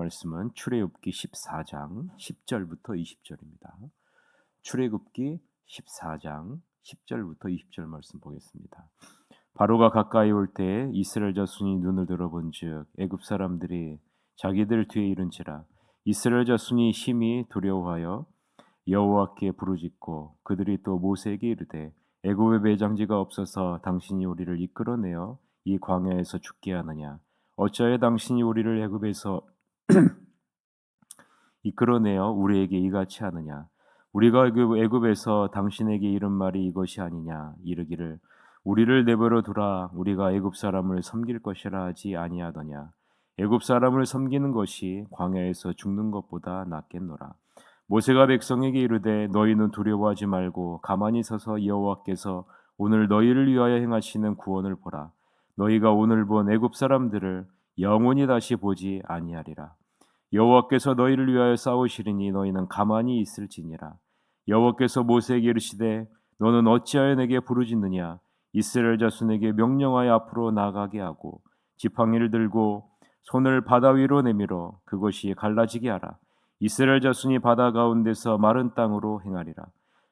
말씀은 출애굽기 14장 10절부터 20절입니다. 출애굽기 14장 10절부터 20절 말씀 보겠습니다. 바로가 가까이 올 때 이스라엘 자손이 눈을 들어본즉 애굽 사람들이 자기들 뒤에 이른지라 이스라엘 자손이 심히 두려워하여 여호와께 부르짖고 그들이 또 모세에게 이르되 애굽에 매장지가 없어서 당신이 우리를 이끌어내어 이 광야에서 죽게 하느냐 어찌하여 당신이 우리를 애굽에서 이끌어내어 우리에게 이같이 하느냐 우리가 애굽에서 당신에게 이른 말이 이것이 아니냐 이르기를 우리를 내버려 두라 우리가 애굽 사람을 섬길 것이라 하지 아니하더냐 애굽 사람을 섬기는 것이 광야에서 죽는 것보다 낫겠노라 모세가 백성에게 이르되 너희는 두려워하지 말고 가만히 서서 여호와께서 오늘 너희를 위하여 행하시는 구원을 보라 너희가 오늘 본 애굽 사람들을 영원히 다시 보지 아니하리라 여호와께서 너희를 위하여 싸우시리니 너희는 가만히 있을지니라 여호와께서 모세에게 이르시되 너는 어찌하여 내게 부르짖느냐 이스라엘 자손에게 명령하여 앞으로 나가게 하고 지팡이를 들고 손을 바다 위로 내밀어 그것이 갈라지게 하라 이스라엘 자손이 바다 가운데서 마른 땅으로 행하리라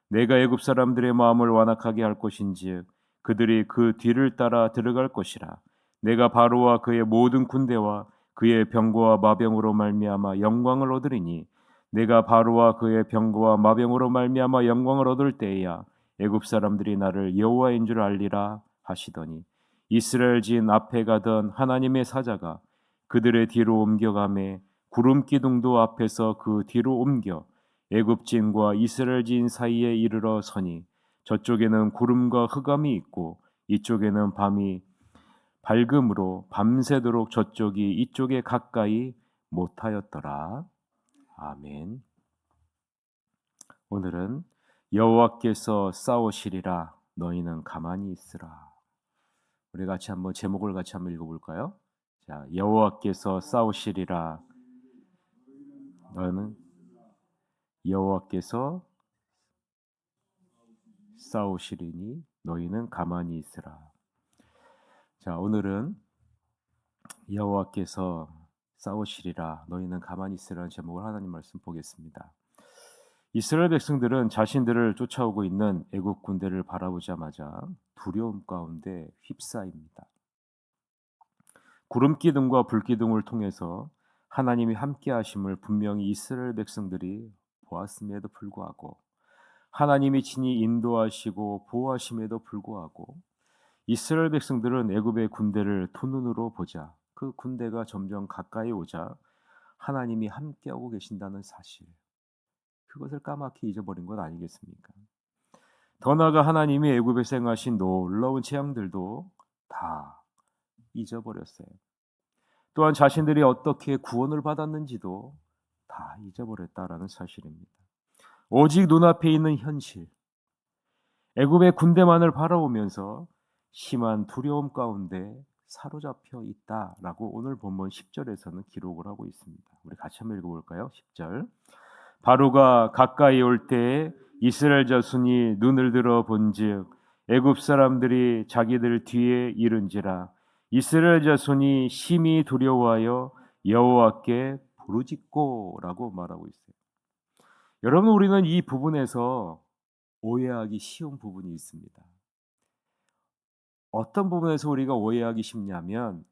내가 애굽 사람들의 마음을 완악하게 할 것인즉 그들이 그 뒤를 따라 들어갈 것이라 내가 바로와 그의 모든 군대와 그의 병거와 마병으로 말미암아 영광을 얻으리니 내가 바로와 그의 병거와 마병으로 말미암아 영광을 얻을 때에야 애굽 사람들이 나를 여호와인 줄 알리라 하시더니 이스라엘 진 앞에 가던 하나님의 사자가 그들의 뒤로 옮겨가매 구름 기둥도 앞에서 그 뒤로 옮겨 애굽 진과 이스라엘 진 사이에 이르러 서니 저쪽에는 구름과 흑암이 있고 이쪽에는 밤이 밝음으로 밤새도록 저쪽이 이쪽에 가까이 못하였더라. 아멘. 오늘은 여호와께서 싸우시리라 너희는 가만히 있으라. 우리 같이 한번 제목을 같이 한번 읽어볼까요? 자, 여호와께서 싸우시리라 너는 여호와께서 싸우시리니 너희는 가만히 있으라. 자, 오늘은 여호와께서 싸우시리라 너희는 가만히 있으라는 제목을 하나님 말씀 보겠습니다. 이스라엘 백성들은 자신들을 쫓아오고 있는 애국 군대를 바라보자마자 두려움 가운데 휩싸입니다. 구름 기둥과 불 기둥을 통해서 하나님이 함께 하심을 분명히 이스라엘 백성들이 보았음에도 불구하고 하나님이 친히 인도하시고 보호하심에도 불구하고 이스라엘 백성들은 애굽의 군대를 두 눈으로 보자 그 군대가 점점 가까이 오자 하나님이 함께하고 계신다는 사실 그것을 까맣게 잊어버린 것 아니겠습니까? 더 나아가 하나님이 애굽에서 행하신 놀라운 재앙들도 다 잊어버렸어요. 또한 자신들이 어떻게 구원을 받았는지도 다 잊어버렸다라는 사실입니다. 오직 눈앞에 있는 현실, 애굽의 군대만을 바라보면서 심한 두려움 가운데 사로잡혀 있다라고 오늘 본문 10절에서는 기록을 하고 있습니다. 우리 같이 한번 읽어볼까요? 10절 바로가 가까이 올 때에 이스라엘 자손이 눈을 들어 본즉 애굽 사람들이 자기들 뒤에 이른지라 이스라엘 자손이 심히 두려워하여 여호와께 부르짖고라고 말하고 있어요. 여러분 우리는 이 부분에서 오해하기 쉬운 부분이 있습니다. 어떤 부분에서 우리가 오해하기 쉽냐면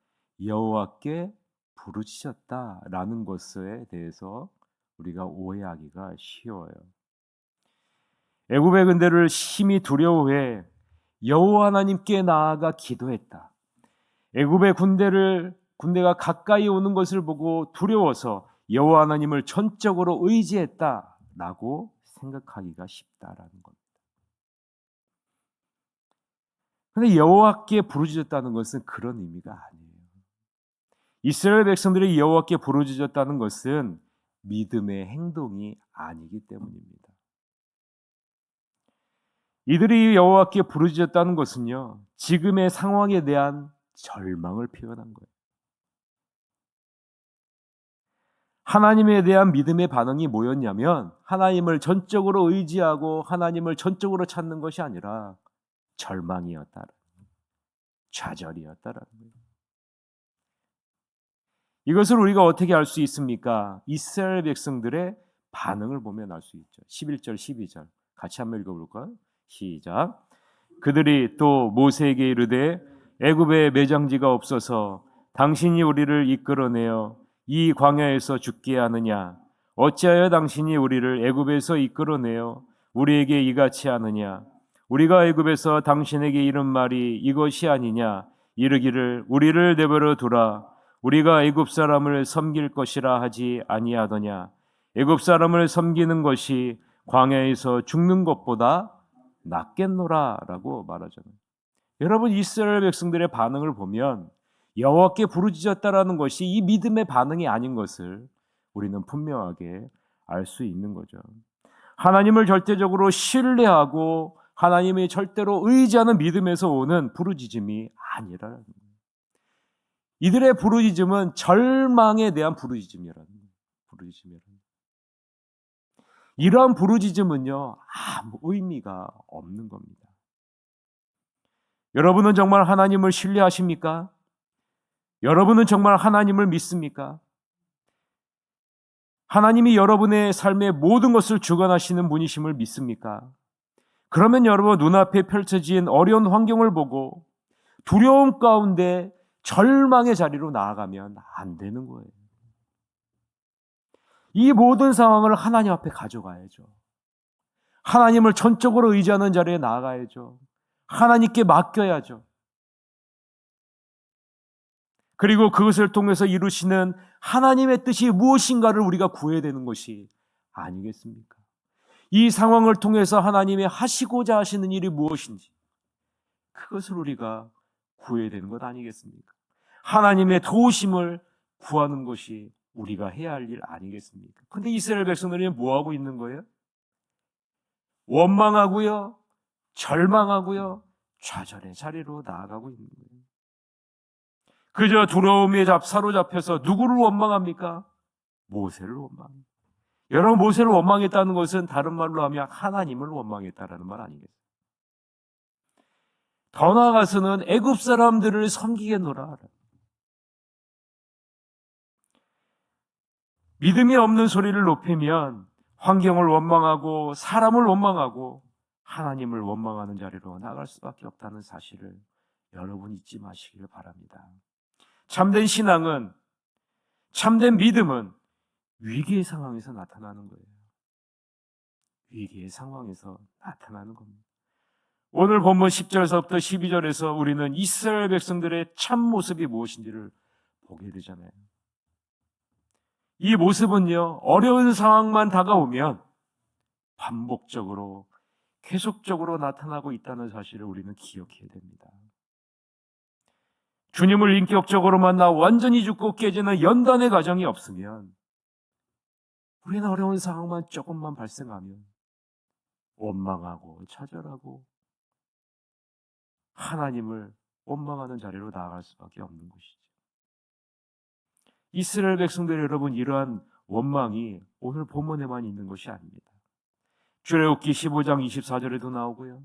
여호와께 부르짖었다라는 것에 대해서 우리가 오해하기가 쉬워요. 애굽의 군대를 심히 두려워해 여호와 하나님께 나아가 기도했다. 애굽의 군대가 가까이 오는 것을 보고 두려워서 여호와 하나님을 전적으로 의지했다라고 생각하기가 쉽다라는 겁니다. 그런데 여호와께 부르짖었다는 것은 그런 의미가 아니에요. 이스라엘 백성들이 여호와께 부르짖었다는 것은 믿음의 행동이 아니기 때문입니다. 이들이 여호와께 부르짖었다는 것은요, 지금의 상황에 대한 절망을 표현한 거예요. 하나님에 대한 믿음의 반응이 뭐였냐면 하나님을 전적으로 의지하고 하나님을 전적으로 찾는 것이 아니라 절망이었다라는 거예요. 좌절이었다라는 거예요. 이것을 우리가 어떻게 알 수 있습니까? 이스라엘 백성들의 반응을 보면 알 수 있죠. 11절, 12절 같이 한번 읽어볼까요? 시작. 그들이 또 모세에게 이르되 애굽에 매장지가 없어서 당신이 우리를 이끌어내어 이 광야에서 죽게 하느냐? 어찌하여 당신이 우리를 애굽에서 이끌어내어 우리에게 이같이 하느냐? 우리가 애굽에서 당신에게 이른 말이 이것이 아니냐? 이르기를 우리를 내버려 두라. 우리가 애굽 사람을 섬길 것이라 하지 아니하더냐? 애굽 사람을 섬기는 것이 광야에서 죽는 것보다 낫겠노라라고 말하잖아요. 여러분, 이스라엘 백성들의 반응을 보면 여호와께 부르짖었다라는 것이 이 믿음의 반응이 아닌 것을 우리는 분명하게 알 수 있는 거죠. 하나님을 절대적으로 신뢰하고 하나님이 절대로 의지하는 믿음에서 오는 부르짖음이 아니라는 거예요. 이들의 부르짖음은 절망에 대한 부르짖음이라는 거예요. 부르짖음이라는 거예요. 이러한 부르짖음은요, 아무 의미가 없는 겁니다. 여러분은 정말 하나님을 신뢰하십니까? 여러분은 정말 하나님을 믿습니까? 하나님이 여러분의 삶의 모든 것을 주관하시는 분이심을 믿습니까? 그러면 여러분 눈앞에 펼쳐진 어려운 환경을 보고 두려움 가운데 절망의 자리로 나아가면 안 되는 거예요. 이 모든 상황을 하나님 앞에 가져가야죠. 하나님을 전적으로 의지하는 자리에 나아가야죠. 하나님께 맡겨야죠. 그리고 그것을 통해서 이루시는 하나님의 뜻이 무엇인가를 우리가 구해야 되는 것이 아니겠습니까? 이 상황을 통해서 하나님이 하시고자 하시는 일이 무엇인지 그것을 우리가 구해야 되는 것 아니겠습니까? 하나님의 도우심을 구하는 것이 우리가 해야 할 일 아니겠습니까? 근데 이스라엘 백성들이 뭐하고 있는 거예요? 원망하고요, 절망하고요, 좌절의 자리로 나아가고 있는 거예요. 그저 두려움에 사로잡혀서 누구를 원망합니까? 모세를 원망합니다. 여러분, 모세를 원망했다는 것은 다른 말로 하면 하나님을 원망했다라는 말 아니겠어요? 더 나아가서는 애굽 사람들을 섬기겠노라. 믿음이 없는 소리를 높이면 환경을 원망하고 사람을 원망하고 하나님을 원망하는 자리로 나갈 수밖에 없다는 사실을 여러분 잊지 마시길 바랍니다. 참된 신앙은, 참된 믿음은 위기의 상황에서 나타나는 거예요. 위기의 상황에서 나타나는 겁니다. 오늘 본문 10절에서부터 12절에서 우리는 이스라엘 백성들의 참 모습이 무엇인지를 보게 되잖아요. 이 모습은요, 어려운 상황만 다가오면 반복적으로 계속적으로 나타나고 있다는 사실을 우리는 기억해야 됩니다. 주님을 인격적으로 만나 완전히 죽고 깨지는 연단의 과정이 없으면 우리는 어려운 상황만 조금만 발생하면 원망하고 좌절하고 하나님을 원망하는 자리로 나아갈 수밖에 없는 것이죠. 이스라엘 백성들 여러분, 이러한 원망이 오늘 본문에만 있는 것이 아닙니다. 출애굽기 15장 24절에도 나오고요,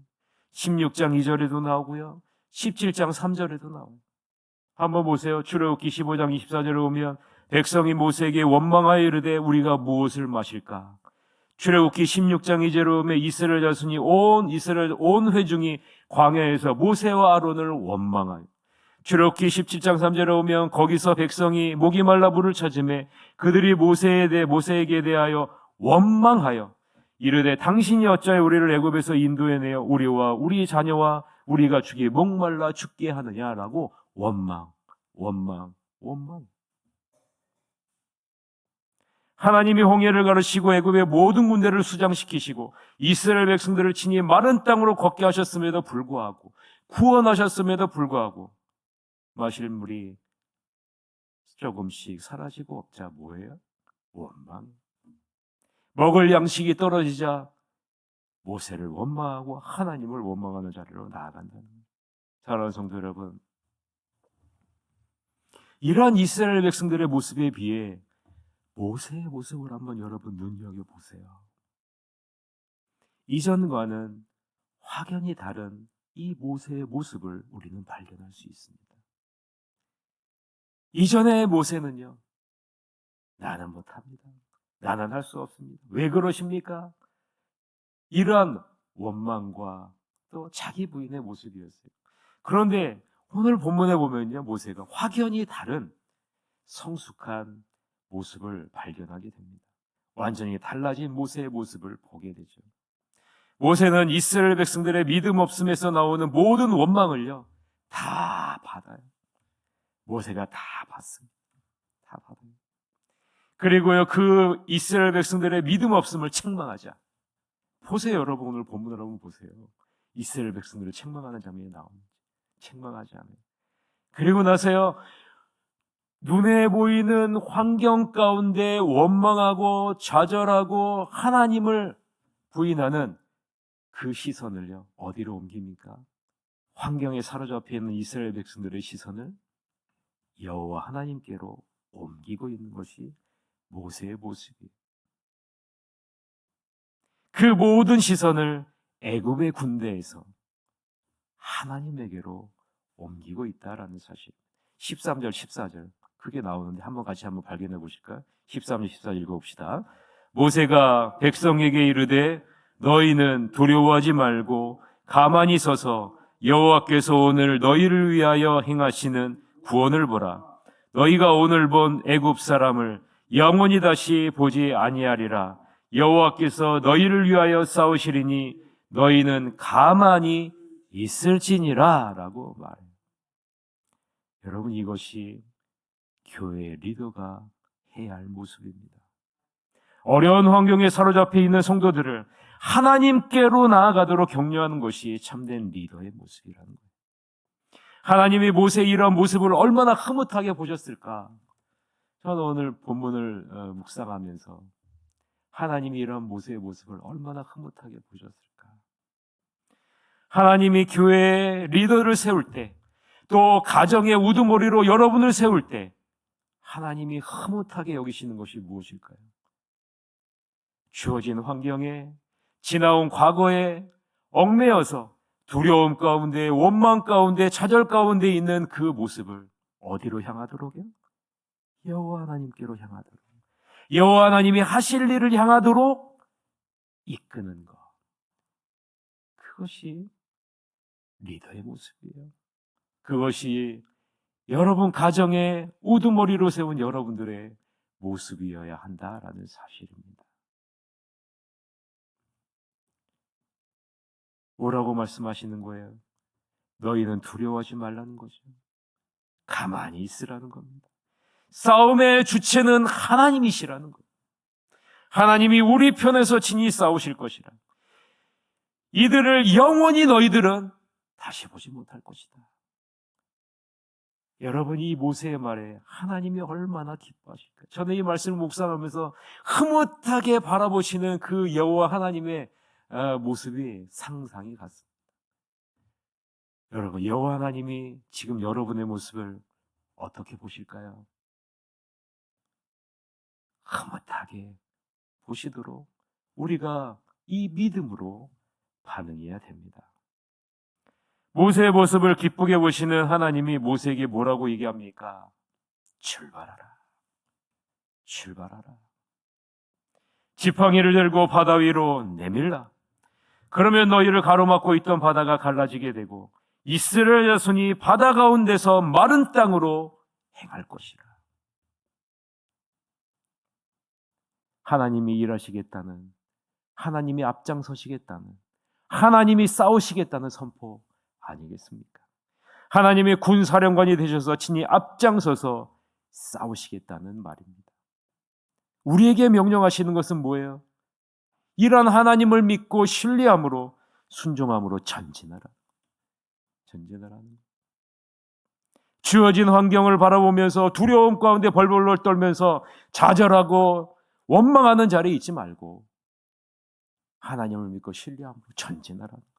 16장 2절에도 나오고요, 17장 3절에도 나와요. 한번 보세요. 출애굽기 15장 24절에 보면 백성이 모세에게 원망하여 이르되 우리가 무엇을 마실까? 출애굽기 16장 2절에 보면 이스라엘 자손이 이스라엘 온 회중이 광야에서 모세와 아론을 원망하여, 출애굽기 17장 3절에 보면 거기서 백성이 목이 말라 물을 찾으매 그들이 모세에게 대하여 원망하여 이르되 당신이 어찌하여 우리를 애굽에서 인도해내어 우리와 우리 자녀와 우리가 죽이 목말라 죽게 하느냐라고 원망. 하나님이 홍해를 가르시고 애굽의 모든 군대를 수장시키시고 이스라엘 백성들을 친히 마른 땅으로 걷게 하셨음에도 불구하고, 구원하셨음에도 불구하고 마실 물이 조금씩 사라지고 없자 뭐예요? 원망. 먹을 양식이 떨어지자 모세를 원망하고 하나님을 원망하는 자리로 나아간다는 거예요. 사랑하는 성도 여러분, 이러한 이스라엘 백성들의 모습에 비해 모세의 모습을 한번 여러분 눈여겨보세요. 이전과는 확연히 다른 이 모세의 모습을 우리는 발견할 수 있습니다. 이전의 모세는요, 나는 못합니다. 나는 할 수 없습니다. 왜 그러십니까? 이러한 원망과 또 자기 부인의 모습이었어요. 그런데 오늘 본문에 보면요, 모세가 확연히 다른 성숙한 모습을 발견하게 됩니다. 완전히 달라진 모세의 모습을 보게 되죠. 모세는 이스라엘 백성들의 믿음 없음에서 나오는 모든 원망을요, 다 받아요. 모세가 다 받습니다. 다 받아요. 그리고요, 그 이스라엘 백성들의 믿음 없음을 책망하자. 보세요, 여러분. 오늘 본문을 한번 보세요. 이스라엘 백성들을 책망하는 장면이 나옵니다. 책망하지 않아요. 그리고 나서요, 눈에 보이는 환경 가운데 원망하고 좌절하고 하나님을 부인하는 그 시선을요, 어디로 옮깁니까? 환경에 사로잡혀 있는 이스라엘 백성들의 시선을 여호와 하나님께로 옮기고 있는 것이 모세의 모습이에요. 그 모든 시선을 애굽의 군대에서 하나님에게로 옮기고 있다라는 사실. 13절, 14절 그게 나오는데 같이 한번 발견해 보실까요? 13절, 14절 읽어봅시다. 모세가 백성에게 이르되 너희는 두려워하지 말고 가만히 서서 여호와께서 오늘 너희를 위하여 행하시는 구원을 보라. 너희가 오늘 본 애굽 사람을 영원히 다시 보지 아니하리라. 여호와께서 너희를 위하여 싸우시리니 너희는 가만히 있을지니라 라고 말해요. 여러분, 이것이 교회의 리더가 해야 할 모습입니다. 어려운 환경에 사로잡혀 있는 성도들을 하나님께로 나아가도록 격려하는 것이 참된 리더의 모습이라는 거예요. 하나님이 모세의 이런 모습을 얼마나 흐뭇하게 보셨을까? 저는 오늘 본문을 묵상하면서 하나님이 이런 모세의 모습을 얼마나 흐뭇하게 보셨을까? 하나님이 교회의 리더를 세울 때, 또 가정의 우두머리로 여러분을 세울 때 하나님이 흐뭇하게 여기시는 것이 무엇일까요? 주어진 환경에, 지나온 과거에 얽매여서 두려움 가운데, 원망 가운데, 좌절 가운데 있는 그 모습을 어디로 향하도록요? 여호와 하나님께로 향하도록, 여호와 하나님이 하실 일을 향하도록 이끄는 것, 그것이 리더의 모습이에요. 그것이 여러분 가정의 우두머리로 세운 여러분들의 모습이어야 한다라는 사실입니다. 뭐라고 말씀하시는 거예요? 너희는 두려워하지 말라는 거죠. 가만히 있으라는 겁니다. 싸움의 주체는 하나님이시라는 거예요. 하나님이 우리 편에서 친히 싸우실 것이라. 이들을 영원히 너희들은 다시 보지 못할 것이다. 여러분, 이 모세의 말에 하나님이 얼마나 기뻐하실까요? 저는 이 말씀을 묵상하면서 흐뭇하게 바라보시는 그 여호와 하나님의 모습이 상상이 갔습니다. 여러분, 여호와 하나님이 지금 여러분의 모습을 어떻게 보실까요? 흐뭇하게 보시도록 우리가 이 믿음으로 반응해야 됩니다. 모세의 모습을 기쁘게 보시는 하나님이 모세에게 뭐라고 얘기합니까? 출발하라. 출발하라. 지팡이를 들고 바다 위로 내밀라. 그러면 너희를 가로막고 있던 바다가 갈라지게 되고 이스라엘 자손이 바다 가운데서 마른 땅으로 행할 것이라. 하나님이 일하시겠다는, 하나님이 앞장서시겠다는, 하나님이 싸우시겠다는 선포 아니겠습니까? 하나님의 군사령관이 되셔서 친히 앞장서서 싸우시겠다는 말입니다. 우리에게 명령하시는 것은 뭐예요? 이런 하나님을 믿고 신뢰함으로 순종함으로 전진하라. 전진하라는 거예요. 주어진 환경을 바라보면서 두려움 가운데 벌벌 떨면서 좌절하고 원망하는 자리에 있지 말고 하나님을 믿고 신뢰함으로 전진하라는 거예요.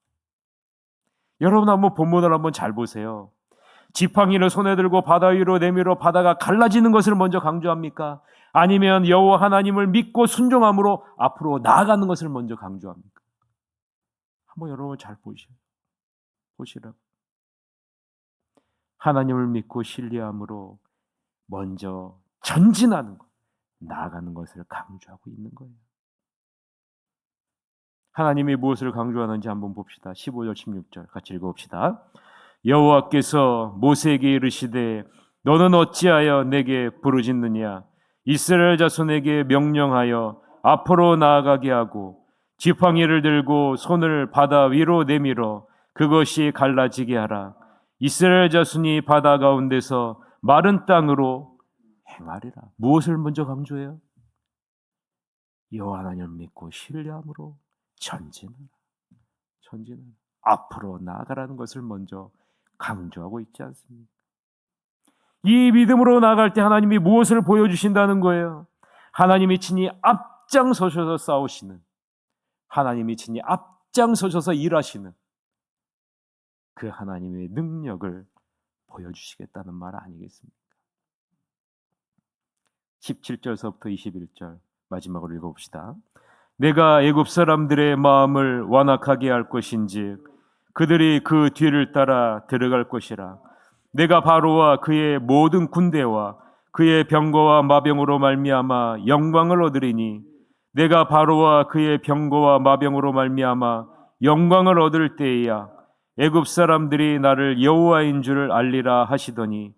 여러분, 한번 본문을 한번 잘 보세요. 지팡이를 손에 들고 바다 위로 내밀어 바다가 갈라지는 것을 먼저 강조합니까? 아니면 여호와 하나님을 믿고 순종함으로 앞으로 나아가는 것을 먼저 강조합니까? 한번 여러분 잘 보시라고. 하나님을 믿고 신뢰함으로 먼저 전진하는 것, 나아가는 것을 강조하고 있는 거예요. 하나님이 무엇을 강조하는지 한번 봅시다. 15절 16절 같이 읽어봅시다. 여호와께서 모세에게 이르시되 너는 어찌하여 내게 부르짖느냐 이스라엘 자손에게 명령하여 앞으로 나아가게 하고 지팡이를 들고 손을 바다 위로 내밀어 그것이 갈라지게 하라. 이스라엘 자손이 바다 가운데서 마른 땅으로 행하리라. 무엇을 먼저 강조해요? 여호와 하나님을 믿고 신뢰함으로 전진하라. 앞으로 나아가라는 것을 먼저 강조하고 있지 않습니까? 이 믿음으로 나아갈 때 하나님이 무엇을 보여주신다는 거예요? 하나님이 친히 앞장서셔서 싸우시는, 하나님이 친히 앞장서셔서 일하시는 그 하나님의 능력을 보여주시겠다는 말 아니겠습니까? 17절서부터 21절 마지막으로 읽어봅시다. 내가 애굽 사람들의 마음을 완악하게 할 것인지 그들이 그 뒤를 따라 들어갈 것이라. 내가 바로와 그의 모든 군대와 그의 병거와 마병으로 말미암아 영광을 얻으리니 내가 바로와 그의 병거와 마병으로 말미암아 영광을 얻을 때에야 애굽 사람들이 나를 여호와인 줄 알리라 하시더니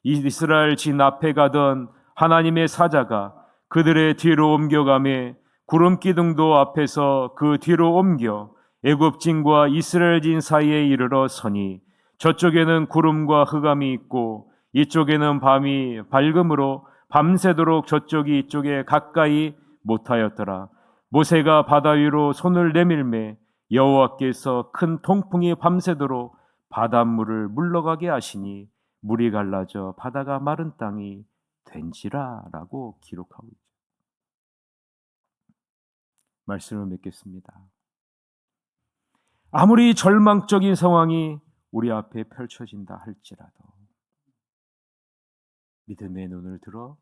이스라엘 진 앞에 가던 하나님의 사자가 그들의 뒤로 옮겨가매 구름 기둥도 앞에서 그 뒤로 옮겨 애굽진과 이스라엘진 사이에 이르러 서니 저쪽에는 구름과 흑암이 있고 이쪽에는 밤이 밝음으로 밤새도록 저쪽이 이쪽에 가까이 못하였더라. 모세가 바다 위로 손을 내밀매 여호와께서 큰 통풍이 밤새도록 바닷물을 물러가게 하시니 물이 갈라져 바다가 마른 땅이 된지라라고 기록하고 있죠. 말씀을 맺겠습니다. 아무리 절망적인 상황이 우리 앞에 펼쳐진다 할지라도 믿음의 눈을 들어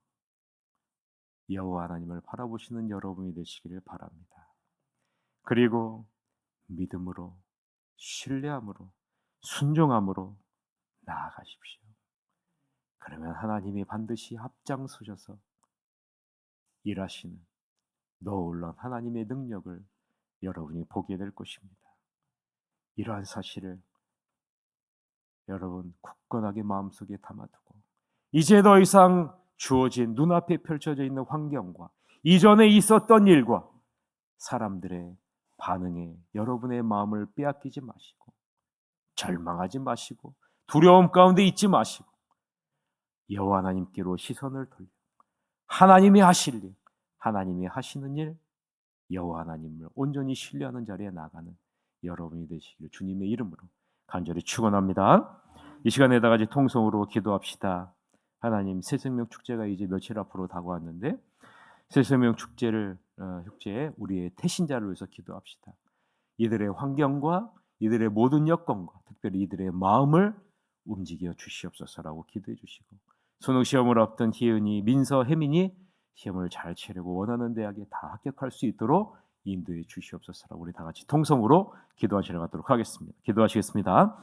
여호와 하나님을 바라보시는 여러분이 되시기를 바랍니다. 그리고 믿음으로, 신뢰함으로, 순종함으로 나아가십시오. 그러면 하나님이 반드시 앞장서셔서 일하시는 놀라운 하나님의 능력을 여러분이 보게 될 것입니다. 이러한 사실을 여러분 굳건하게 마음속에 담아두고 이제 더 이상 주어진 눈앞에 펼쳐져 있는 환경과 이전에 있었던 일과 사람들의 반응에 여러분의 마음을 빼앗기지 마시고 절망하지 마시고 두려움 가운데 있지 마시고 여호와 하나님께로 시선을 돌려 하나님이 하실 일, 하나님이 하시는 일, 여호와 하나님을 온전히 신뢰하는 자리에 나가는 여러분이 되시기를 주님의 이름으로 간절히 축원합니다. 이 시간에 다 같이 통성으로 기도합시다. 하나님, 새생명 축제가 이제 며칠 앞으로 다가왔는데 새생명 축제에 우리의 태신자를 위해서 기도합시다. 이들의 환경과 이들의 모든 여건과 특별히 이들의 마음을 움직여 주시옵소서라고 기도해 주시고 수능 시험을 앞둔 희은이, 민서, 혜민이 시험을 잘 치려고 원하는 대학에 다 합격할 수 있도록 인도해 주시옵소서라고 우리 다 같이 통성으로 기도하시러 가도록 하겠습니다. 기도하시겠습니다.